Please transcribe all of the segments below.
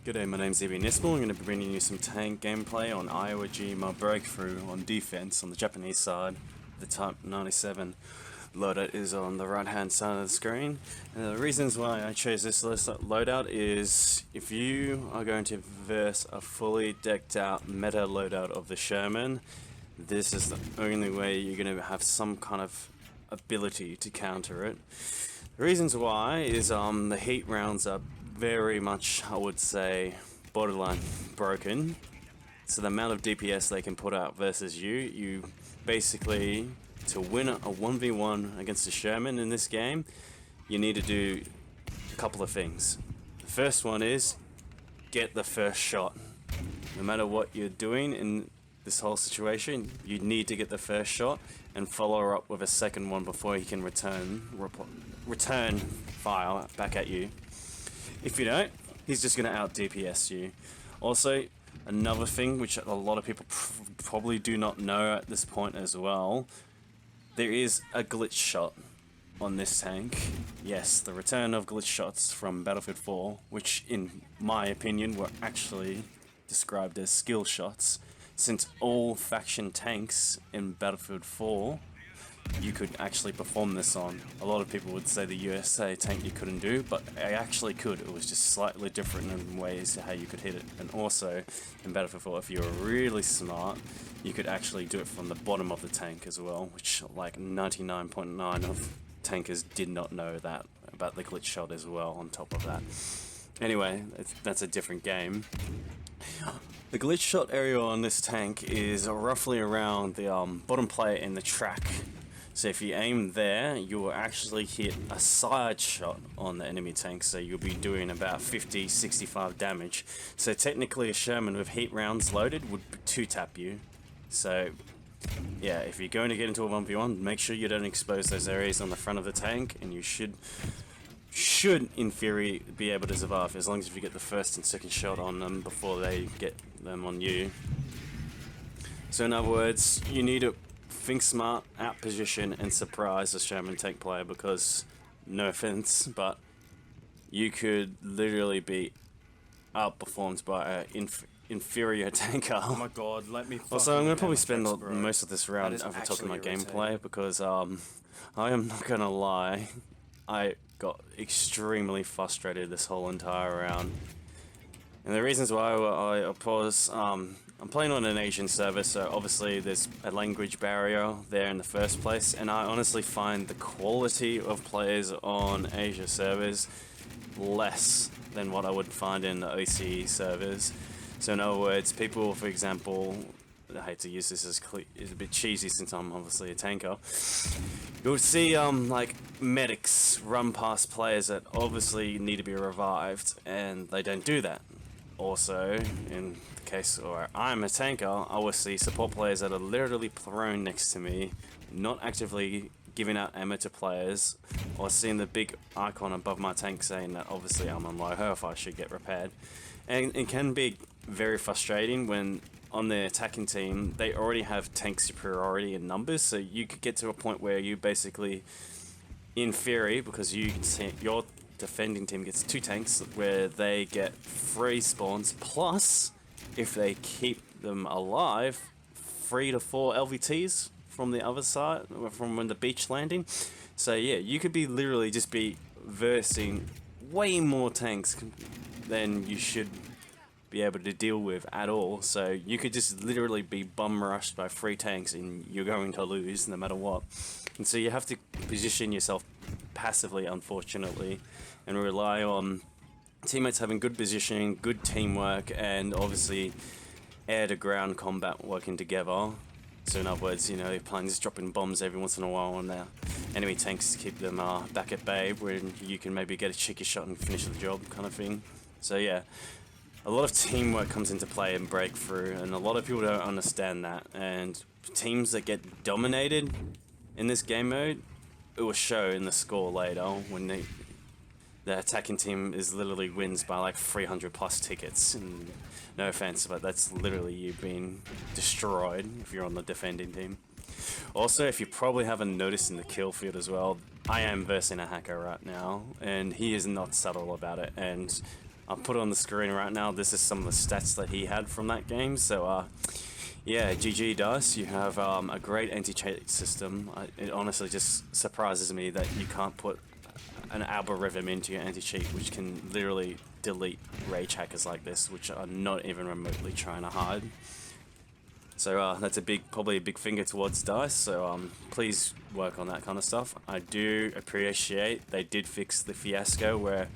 G'day, my name's Iwo Jima. I'm going to be bringing you some tank gameplay on Iwo Jima Breakthrough on defense on the Japanese side. The Type 97 loadout is on the right hand side of the screen. And the reasons why I chose this loadout is if you are going to verse a fully decked out meta loadout of the Sherman, this is the only way you're going to have some kind of ability to counter it. The reasons why is the heat rounds are very much, I would say, borderline broken. So the amount of DPS they can put out versus you basically, to win a 1v1 against a Sherman in this game, you need to do a couple of things. The first one is get the first shot. No matter what you're doing in this whole situation, you need to get the first shot and follow up with a second one before he can return fire back at you. If you don't, he's just going to out DPS you. Also, another thing which a lot of people probably do not know at this point as well, there is a glitch shot on this tank. Yes, the return of glitch shots from Battlefield 4, which in my opinion were actually described as skill shots, since all faction tanks in Battlefield 4 you could actually perform this on. A lot of people would say the USA tank you couldn't do, but I actually could. It was just slightly different in ways how you could hit it. And also, in Battlefield 4, if you were really smart, you could actually do it from the bottom of the tank as well, which like 99.9% of tankers did not know that, about the glitch shot as well on top of that. Anyway, that's a different game. The glitch shot area on this tank is roughly around the bottom plate in the track. So if you aim there, you will actually hit a side shot on the enemy tank, so you'll be doing about 50-65 damage. So technically a Sherman with heat rounds loaded would 2-tap you. So yeah, if you're going to get into a 1v1, make sure you don't expose those areas on the front of the tank, and you should in theory be able to survive as long as you get the first and second shot on them before they get them on you. So in other words, you need to think smart, out position, and surprise a Sherman tank player, because, no offense, but you could literally be outperformed by an inferior tanker. Oh my god, let me Also, I'm going to probably spend most of this round over talking my gameplay, because I am not going to lie, I got extremely frustrated this whole entire round. And the reasons why I pause, I'm playing on an Asian server, so obviously there's a language barrier there in the first place, and I honestly find the quality of players on Asia servers less than what I would find in the OCE servers. So in other words, people, for example, I hate to use this as it's a bit cheesy since I'm obviously a tanker, you'll see like medics run past players that obviously need to be revived, and they don't do that. Also, in the case where I'm a tanker, I will see support players that are literally thrown next to me, not actively giving out ammo to players, or seeing the big icon above my tank saying that obviously I'm on low health, I should get repaired. And it can be very frustrating when on the attacking team they already have tank superiority in numbers, so you could get to a point where you basically, in theory, because you can see your defending team gets 2 tanks where they get 3 spawns, plus if they keep them alive, 3 to 4 LVTs from the other side, from when the beach landing. So yeah, you could be literally just be versing way more tanks than you should be able to deal with at all. So you could just literally be bum rushed by 3 tanks and you're going to lose no matter what. And so you have to position yourself passively, unfortunately, and rely on teammates having good positioning, good teamwork, and obviously air to ground combat working together. So in other words, you know, your planes dropping bombs every once in a while on their enemy tanks to keep them back at bay, where you can maybe get a cheeky shot and finish the job kind of thing. So yeah, a lot of teamwork comes into play in Breakthrough, and a lot of people don't understand that, and teams that get dominated in this game mode, it will show in the score later when the attacking team is literally wins by like 300 plus tickets. And no offense, but that's literally you being destroyed if you're on the defending team. Also, if you probably haven't noticed in the kill field as well, I am versing a hacker right now, and he is not subtle about it, and I'll put it on the screen right now. This is some of the stats that he had from that game. So, yeah, GG Dice. You have a great anti-cheat system. It honestly just surprises me that you can't put an algorithm into your anti-cheat, which can literally delete rage hackers like this, which are not even remotely trying to hide. So that's probably a big finger towards Dice. So please work on that kind of stuff. I do appreciate they did fix the fiasco where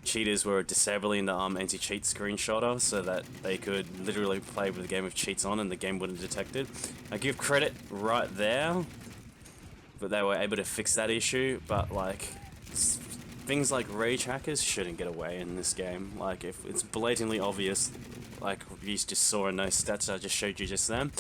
cheaters were disabling the anti-cheat screenshotter so that they could literally play with the game with cheats on and the game wouldn't detect it. I give credit right there, but they were able to fix that issue. But like, things like rage hackers shouldn't get away in this game. Like, if it's blatantly obvious, like you just saw in those stats I just showed you just then,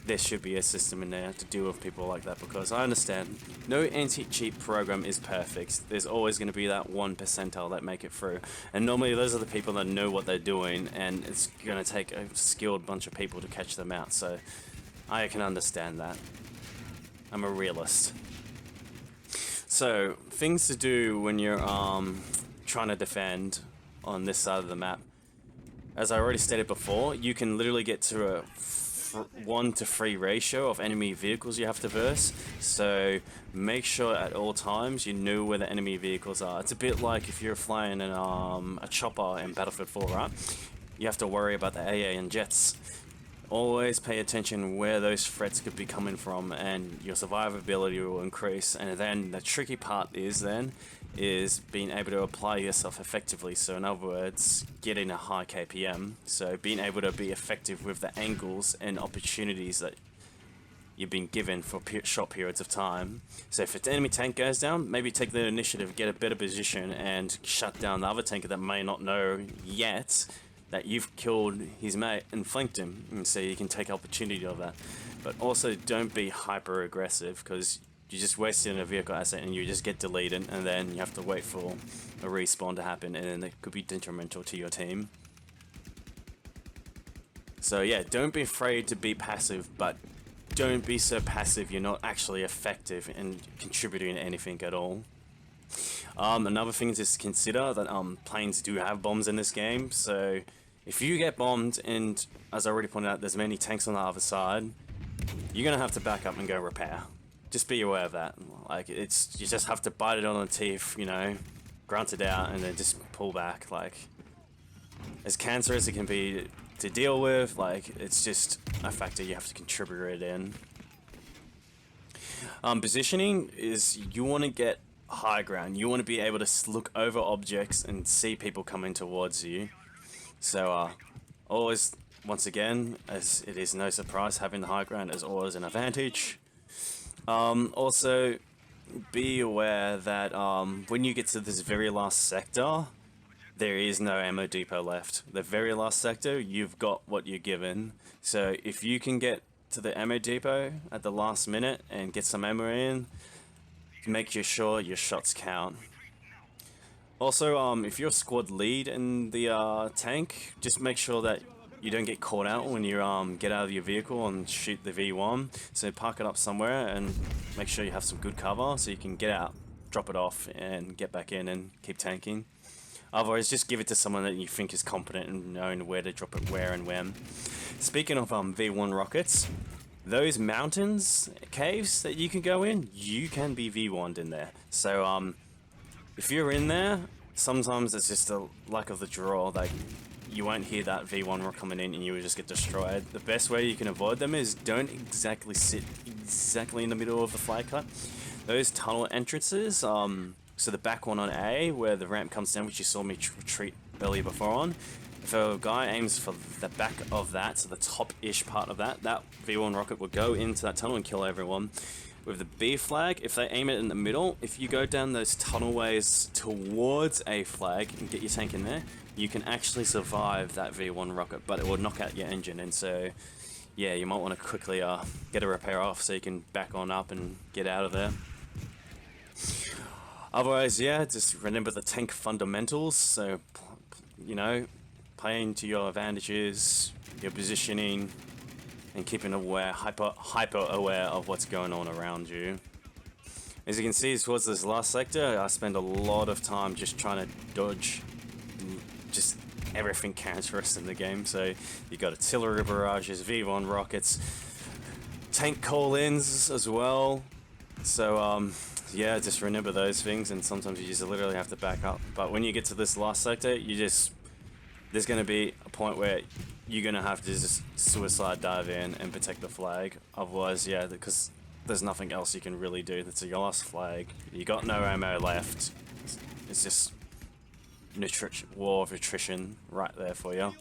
there should be a system in there to deal with people like that, because I understand no anti-cheat program is perfect. There's always going to be that 1% that make it through, and normally those are the people that know what they're doing, and it's going to take a skilled bunch of people to catch them out. So I can understand that. I'm a realist. So things to do when you're trying to defend on this side of the map. As I already stated before, you can literally get to a 1 to 3 ratio of enemy vehicles you have to verse. So make sure at all times you know where the enemy vehicles are. It's a bit like if you're flying in a chopper in Battlefield 4, right? You have to worry about the AA and jets. Always pay attention where those threats could be coming from, and your survivability will increase. And then the tricky part is being able to apply yourself effectively. So in other words, getting a high KPM. So being able to be effective with the angles and opportunities that you've been given for short periods of time. So if an enemy tank goes down, maybe take the initiative, get a better position, and shut down the other tanker that may not know yet that you've killed his mate and flanked him, and so you can take opportunity of that. But also don't be hyper aggressive, because you're just wasting a vehicle asset and you just get deleted, and then you have to wait for a respawn to happen, and then it could be detrimental to your team. So yeah, don't be afraid to be passive, but don't be so passive you're not actually effective in contributing anything at all. Another thing to consider that planes do have bombs in this game, so if you get bombed, and as I already pointed out, there's many tanks on the other side, you're gonna have to back up and go repair. Just be aware of that. Like, you just have to bite it on the teeth, you know, grunt it out, and then just pull back. Like, as cancerous as it can be to deal with, like, it's just a factor you have to contribute it in. Positioning is, you want to get high ground. You want to be able to look over objects and see people coming towards you. So always, once again, as it is no surprise, having the high ground is always an advantage. Also, be aware that when you get to this very last sector, there is no ammo depot left. The very last sector, you've got what you're given. So if you can get to the ammo depot at the last minute and get some ammo in, make sure your shots count. Also, if you're a squad lead in the tank, just make sure that you don't get caught out when you get out of your vehicle and shoot the V1. So park it up somewhere and make sure you have some good cover so you can get out, drop it off, and get back in and keep tanking. Otherwise, just give it to someone that you think is competent and knowing where to drop it, where and when. Speaking of V1 rockets, those mountains, caves that you can go in, you can be V1'd in there. So if you're in there, sometimes it's just a luck of the draw that you won't hear that V1 rock coming in and you will just get destroyed. The best way you can avoid them is don't exactly sit exactly in the middle of the flag cut. Those tunnel entrances, so the back one on A, where the ramp comes down, which you saw me retreat earlier before on, if a guy aims for the back of that, so the top-ish part of that, that V1 rocket will go into that tunnel and kill everyone. With the B flag, if they aim it in the middle, if you go down those tunnelways towards A flag and get your tank in there, you can actually survive that V1 rocket, but it will knock out your engine, and so, yeah, you might want to quickly get a repair off so you can back on up and get out of there. Otherwise, yeah, just remember the tank fundamentals, so, you know, playing to your advantages, your positioning, and keeping aware, hyper aware of what's going on around you. As you can see, towards this last sector, I spend a lot of time just trying to dodge just everything counterist in the game. So you got artillery barrages, V1 rockets, tank call-ins as well. So yeah, just remember those things, and sometimes you just literally have to back up. But when you get to this last sector, there's going to be a point where you're going to have to just suicide dive in and protect the flag. Otherwise, yeah, because there's nothing else you can really do. That's your last flag. You got no ammo left. It's just war of attrition right there for you.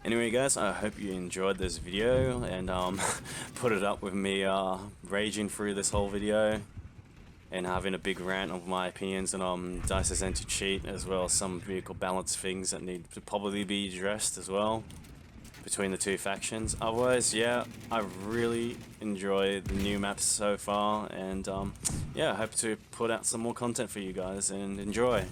Anyway guys, I hope you enjoyed this video and put it up with me raging through this whole video and having a big rant of my opinions on Dice's anti-cheat, as well as some vehicle balance things that need to probably be addressed as well between the two factions. Otherwise, yeah, I really enjoy the new maps so far, and yeah, I hope to put out some more content for you guys, and enjoy.